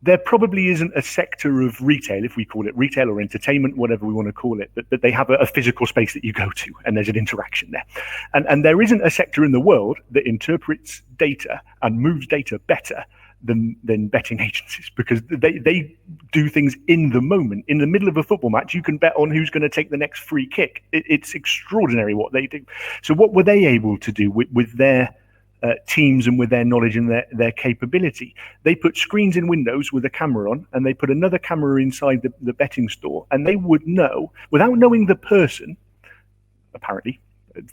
there probably isn't a sector of retail, if we call it retail or entertainment, whatever we want to call it, but they have a physical space that you go to, and there's an interaction there. And there isn't a sector in the world that interprets data and moves data better than betting agencies, because they do things in the moment. In the middle of a football match, you can bet on who's going to take the next free kick. It's extraordinary what they do. So what were they able to do with their teams and with their knowledge and their capability? They put screens in windows with a camera on, and they put another camera inside the betting store, and they would know, without knowing the person, apparently,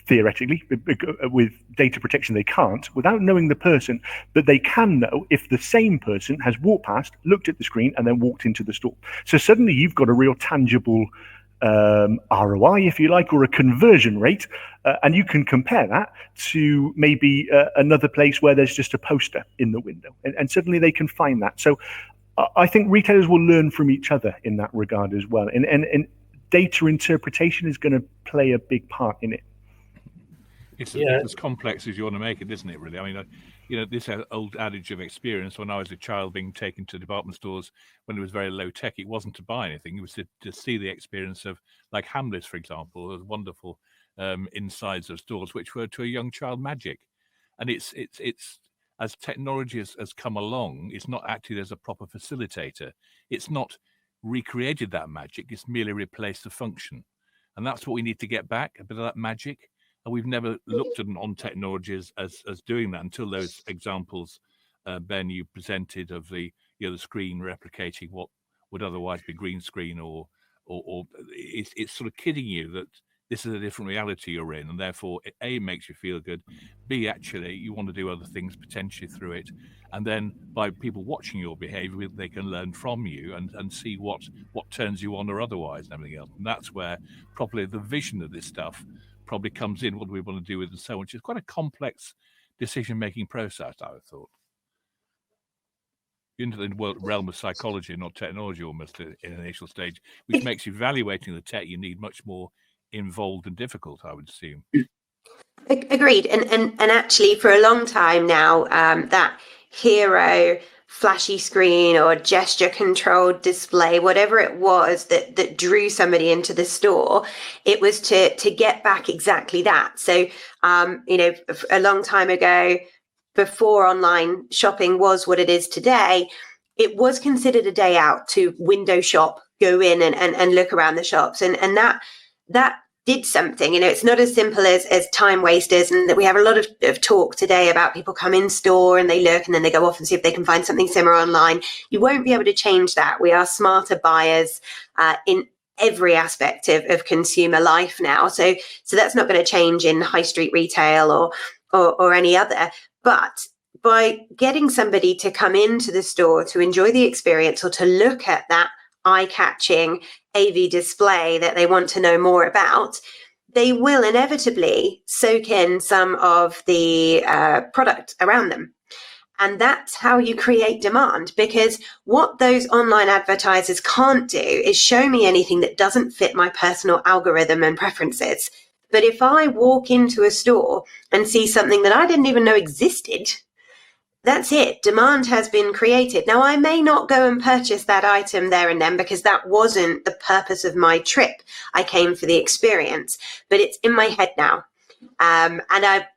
theoretically, with data protection they can't, without knowing the person, but they can know if the same person has walked past, looked at the screen, and then walked into the store. So suddenly you've got a real tangible ROI, if you like, or a conversion rate, and you can compare that to maybe another place where there's just a poster in the window, and suddenly they can find that. So I think retailers will learn from each other in that regard as well, and data interpretation is going to play a big part in it. It's as complex as you want to make it, isn't it, really? I mean, this old adage of experience, when I was a child being taken to department stores when it was very low tech, it wasn't to buy anything. It was to see the experience of, like Hamlet, for example, those wonderful insides of stores, which were to a young child magic. And it's as technology has come along, it's not acted as a proper facilitator. It's not recreated that magic. It's merely replaced the function. And that's what we need to get back, a bit of that magic. And we've never looked at on technologies as doing that until those examples, Ben, you presented of the screen replicating what would otherwise be green screen, or it's sort of kidding you that this is a different reality you're in, and therefore A, makes you feel good, B, actually you want to do other things potentially through it, and then by people watching your behavior, they can learn from you and see what turns you on or otherwise and everything else. And that's where probably the vision of this stuff probably comes in. What do we want to do with it, so much? It's quite a complex decision-making process, I would thought. Into the realm of psychology, not technology, almost in an initial stage, which makes evaluating the tech you need much more involved and difficult, I would assume. Agreed. And actually, for a long time now, that hero flashy screen or gesture controlled display, whatever it was that drew somebody into the store, it was to get back exactly that. So, a long time ago, before online shopping was what it is today, it was considered a day out to window shop, go in and look around the shops. And that did something. It's not as simple as time wasters, and that we have a lot of talk today about people come in store and they look and then they go off and see if they can find something similar online. You won't be able to change that. We are smarter buyers in every aspect of consumer life now. So that's not going to change in high street retail or any other. But by getting somebody to come into the store to enjoy the experience or to look at that eye-catching AV display that they want to know more about, they will inevitably soak in some of the product around them. And that's how you create demand, because what those online advertisers can't do is show me anything that doesn't fit my personal algorithm and preferences. But if I walk into a store and see something that I didn't even know existed, that's it. Demand has been created. Now, I may not go and purchase that item there and then because that wasn't the purpose of my trip. I came for the experience, but it's in my head now. And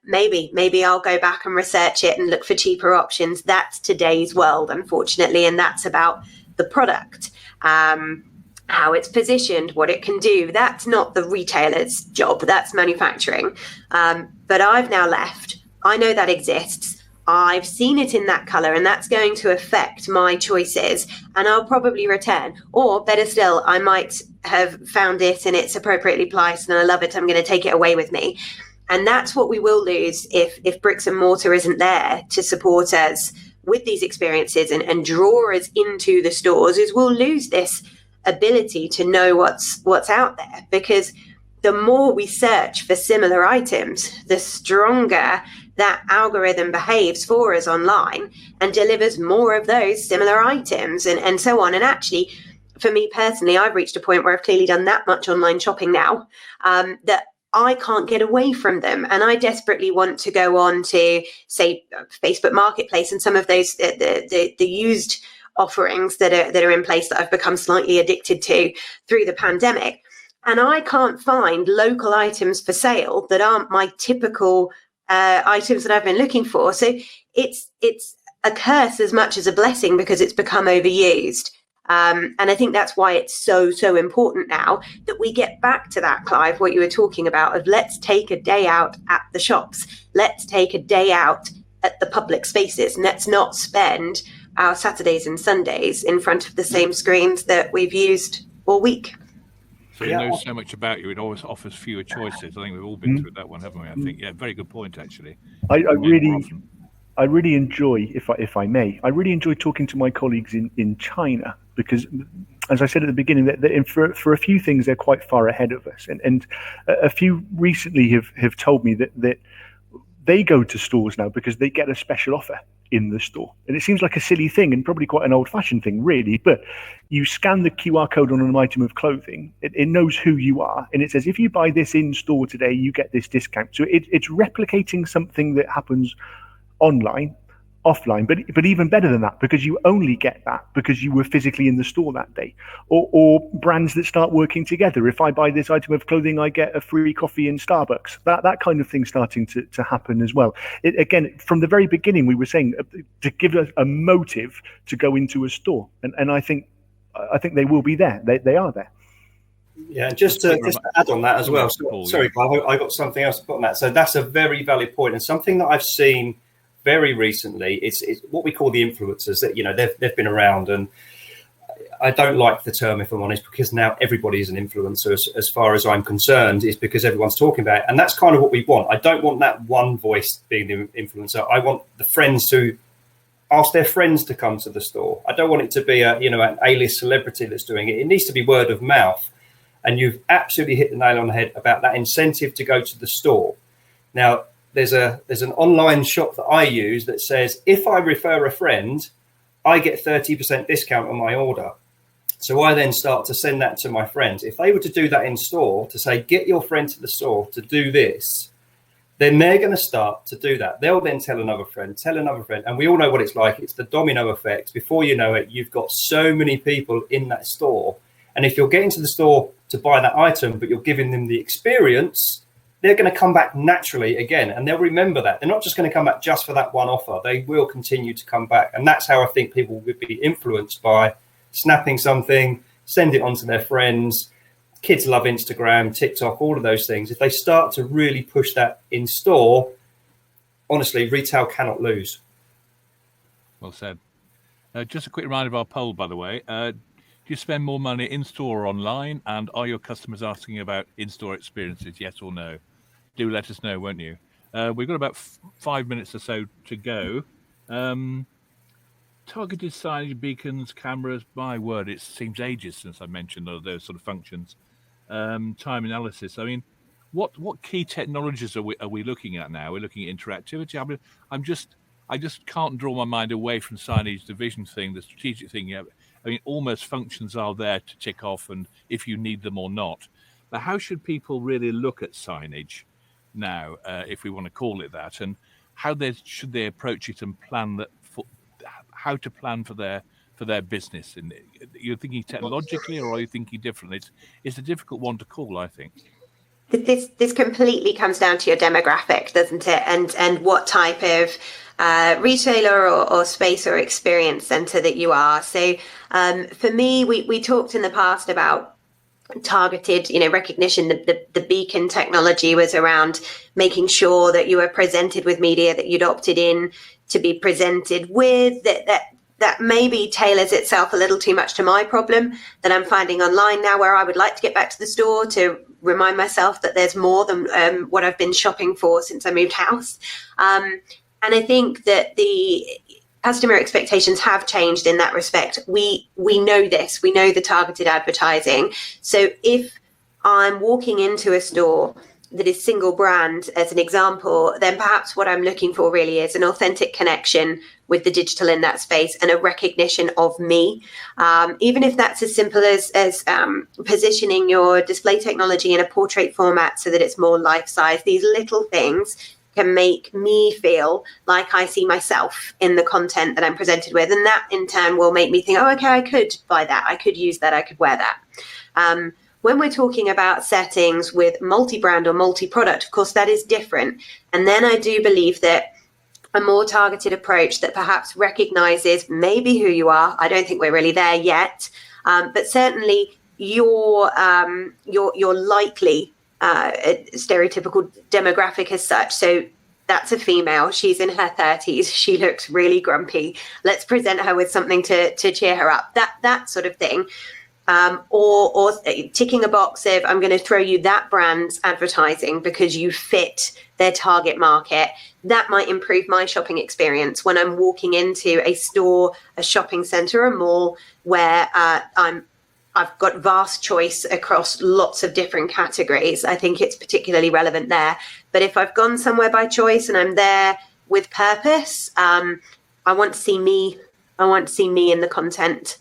maybe I'll go back and research it and look for cheaper options. That's today's world, unfortunately, and that's about the product, how it's positioned, what it can do. That's not the retailer's job. That's manufacturing. But I've now left. I know that exists. I've seen it in that color, and that's going to affect my choices, and I'll probably return. Or better still, I might have found it and it's appropriately priced and I love it. I'm going to take it away with me. And that's what we will lose if bricks and mortar isn't there to support us with these experiences and draw us into the stores, is we'll lose this ability to know what's out there, because the more we search for similar items, the stronger that algorithm behaves for us online and delivers more of those similar items and so on. And actually, for me personally, I've reached a point where I've clearly done that much online shopping now that I can't get away from them. And I desperately want to go on to, say, Facebook Marketplace and some of those, the used offerings that are in place that I've become slightly addicted to through the pandemic. And I can't find local items for sale that aren't my typical items that I've been looking for. So it's a curse as much as a blessing because it's become overused. And I think that's why it's so important now that we get back to that, Clive, what you were talking about of let's take a day out at the shops. Let's take a day out at the public spaces. And let's not spend our Saturdays and Sundays in front of the same screens that we've used all week. So it knows so much about you. It always offers fewer choices. I think we've all been through that one, haven't we? I think, yeah, very good point, actually. I really enjoy, if I may, I really enjoy talking to my colleagues in China because, as I said at the beginning, that for a few things they're quite far ahead of us, and a few recently have told me that they go to stores now because they get a special offer in the store. And it seems like a silly thing and probably quite an old-fashioned thing, really, but you scan the QR code on an item of clothing, it knows who you are, and it says, if you buy this in store today, you get this discount. So it's replicating something that happens online, offline, but even better than that, because you only get that because you were physically in the store that day. Or brands that start working together. If I buy this item of clothing, I get a free coffee in Starbucks. That kind of thing starting to happen as well. Again, from the very beginning, we were saying to give us a motive to go into a store, and I think they will be there. They are there. Yeah, just to add on that as well. Sorry, Clive, I got something else to put on that. So that's a very valid point, and something that I've seen very recently. It's what we call the influencers. That they've been around, and I don't like the term, if I'm honest, because now everybody is an influencer. As far as I'm concerned, is because everyone's talking about it, and that's kind of what we want. I don't want that one voice being the influencer. I want the friends to ask their friends to come to the store. I don't want it to be an A-list celebrity that's doing it. It needs to be word of mouth. And you've absolutely hit the nail on the head about that incentive to go to the store. Now, there's an online shop that I use that says, if I refer a friend, I get 30% discount on my order. So I then start to send that to my friends. If they were to do that in store, to say, get your friend to the store to do this, then they're going to start to do that. They'll then tell another friend. And we all know what it's like. It's the domino effect. Before you know it, you've got so many people in that store. And if you're getting to the store to buy that item, but you're giving them the experience, they're going to come back naturally again. And they'll remember that. They're not just going to come back just for that one offer. They will continue to come back. And that's how I think people would be influenced by snapping something, send it on to their friends. Kids love Instagram, TikTok, all of those things. If they start to really push that in store, honestly, retail cannot lose. Well said. Just a quick reminder of our poll, by the way. Do you spend more money in-store or online? And are your customers asking about in-store experiences, yes or no? Do let us know, won't you? We've got about 5 minutes or so to go. Targeted signage, beacons, cameras, my word, it seems ages since I mentioned all those sort of functions. Time analysis. I mean, what key technologies are we looking at now? We're looking at interactivity. I just can't draw my mind away from signage, the vision thing, the strategic thing. I mean, almost functions are there to tick off, and if you need them or not. But how should people really look at signage now, if we want to call it that? And should they approach it and plan that for how to plan for their business? And you're thinking technologically, or are you thinking differently? It's a difficult one to call, I think. This completely comes down to your demographic, doesn't it? And what type of retailer or space or experience center that you are. So for me, we talked in the past about targeted, recognition. The beacon technology was around making sure that you were presented with media that you'd opted in to be presented with, that maybe tailors itself a little too much to my problem that I'm finding online now, where I would like to get back to the store to remind myself that there's more than what I've been shopping for since I moved house. And I think that the customer expectations have changed in that respect. We know this. We know the targeted advertising. So if I'm walking into a store that is single brand, as an example, then perhaps what I'm looking for really is an authentic connection with the digital in that space and a recognition of me. Even if that's as simple as positioning your display technology in a portrait format so that it's more life-size. These little things can make me feel like I see myself in the content that I'm presented with. And that in turn will make me think, oh, okay, I could buy that. I could use that. I could wear that. When we're talking about settings with multi-brand or multi-product, of course, that is different. And then I do believe that a more targeted approach that perhaps recognizes maybe who you are. I don't think we're really there yet, but certainly your likely stereotypical demographic as such. So that's a female. She's in her 30s. She looks really grumpy. Let's present her with something to cheer her up. That sort of thing. Or ticking a box of, I'm going to throw you that brand's advertising because you fit their target market. That might improve my shopping experience when I'm walking into a store, a shopping center, a mall where I've got vast choice across lots of different categories. I think it's particularly relevant there. But if I've gone somewhere by choice and I'm there with purpose, I want to see me. I want to see me in the content.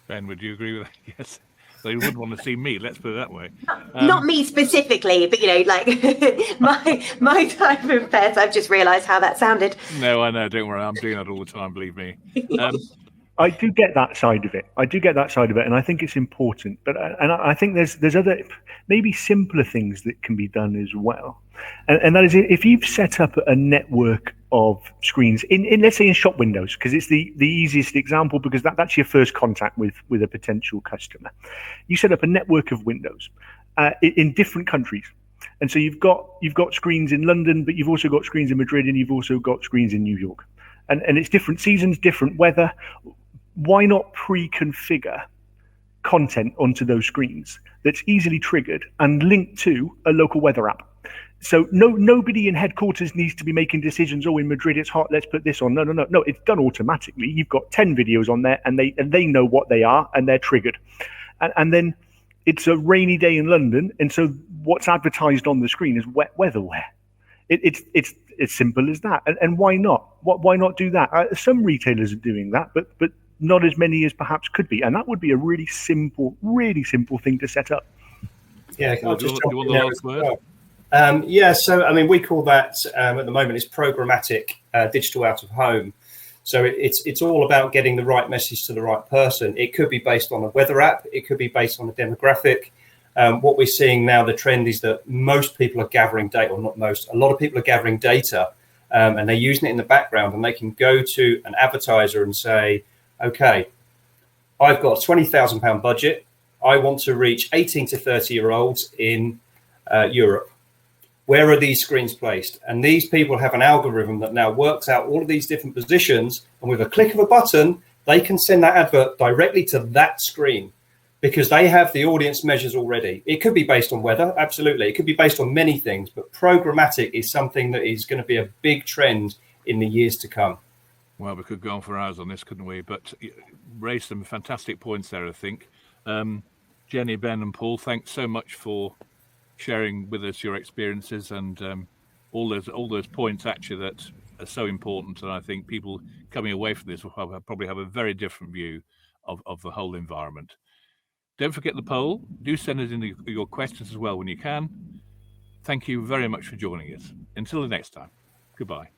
Ben, would you agree with that? Yes. They wouldn't want to see me, let's put it that way. Not me specifically, but, like my type of pet. I've just realised how that sounded. No, I know. Don't worry. I'm doing that all the time, believe me. I do get that side of it. And I think it's important. But I think there's other, maybe simpler things that can be done as well. And that is, if you've set up a network of screens in let's say in shop windows, because it's the easiest example, because that's your first contact with a potential customer. You set up a network of windows in different countries. And so you've got screens in London, but you've also got screens in Madrid, and you've also got screens in New York. And it's different seasons, different weather. Why not pre-configure content onto those screens that's easily triggered and linked to a local weather app? So nobody in headquarters needs to be making decisions. Oh, in Madrid it's hot, let's put this on. No, it's done automatically. You've got 10 videos on there, and they know what they are, and they're triggered. And then it's a rainy day in London, and so what's advertised on the screen is wet weatherware. It's as simple as that. And why not? Why not do that? Some retailers are doing that, but not as many as perhaps could be. And that would be a really simple thing to set up. Yeah, do you want the last word? So I mean, we call that at the moment is programmatic digital out of home. So it's all about getting the right message to the right person. It could be based on a weather app. It could be based on a demographic. What we're seeing now, the trend is that most people are gathering data, or not most, a lot of people are gathering data, and they're using it in the background, and they can go to an advertiser and say, okay, I've got a £20,000 budget. I want to reach 18 to 30-year-olds in Europe. Where are these screens placed? And these people have an algorithm that now works out all of these different positions. And with a click of a button, they can send that advert directly to that screen because they have the audience measures already. It could be based on weather. Absolutely. It could be based on many things. But programmatic is something that is going to be a big trend in the years to come. Well, we could go on for hours on this, couldn't we? But raised some fantastic points there, I think. Jenny, Ben and Paul, thanks so much for sharing with us your experiences and all those points actually that are so important. And I think people coming away from this will probably have a very different view of the whole environment. Don't forget the poll. Do send us in your questions as well when you can. Thank you very much for joining us. Until the next time, goodbye.